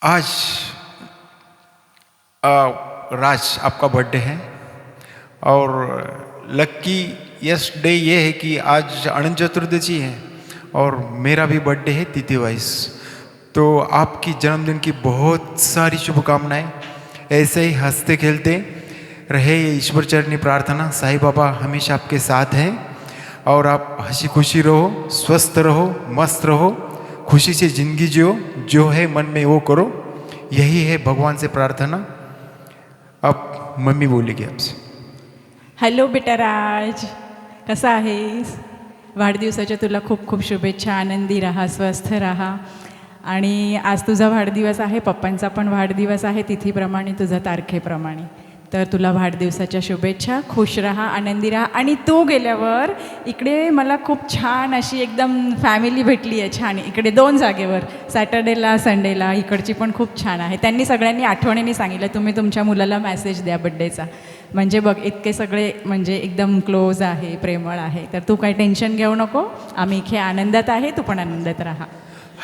आज राज आपका बर्थडे है और लक्की यस डे ये है कि आज अनंत चतुर्दशी है और मेरा भी बर्थडे है तिथि वाइज। तो आपकी जन्मदिन की बहुत सारी शुभकामनाएं। ऐसे ही हंसते खेलते रहे, ये ईश्वर चरणी प्रार्थना। साईं बाबा हमेशा आपके साथ हैं और आप हंसी खुशी रहो, स्वस्थ रहो, मस्त रहो, खुशी से ज़िंदगी जियो, जो है मन में वो करो, यही है भगवान से प्रार्थना। अब मम्मी बोलेगी आपसे। हॅलो बेटा राज, कसा आहेस? वाढदिवसाच्या तुला खूप खूप शुभेच्छा. आनंदी राहा, स्वस्थ राहा. आणि आज तुझा वाढदिवस आहे, पप्पांचा पण वाढदिवस आहे, तिथीप्रमाणे तुझा तारखेप्रमाणे. तर तुला वाढदिवसाच्या शुभेच्छा. खुश राहा, आनंदी राहा. आणि तू गेल्यावर इकडे मला खूप छान अशी एकदम फॅमिली भेटली आहे, छान इकडे 2 जागेवर, सॅटर्डेला संडेला. इकडची पण खूप छान आहे. त्यांनी सगळ्यांनी आठवणीने सांगितलं तुम्ही तुमच्या मुलाला मेसेज द्या बड्डेचा. म्हणजे बघ इतके सगळे म्हणजे एकदम क्लोज आहे, प्रेमळ आहे. तर तू काही टेन्शन घेऊ नको, आम्ही इथे आनंदात आहे, तू पण आनंदात राहा.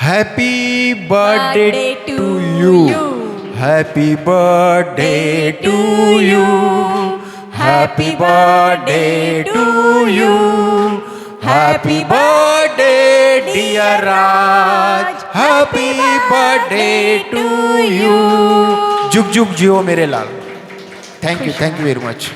Happy birthday to you. Happy birthday to you. Happy birthday to you. Happy birthday dear Raj. Happy birthday to you. जुग जुग जियो मेरे लाल. Thank you very much.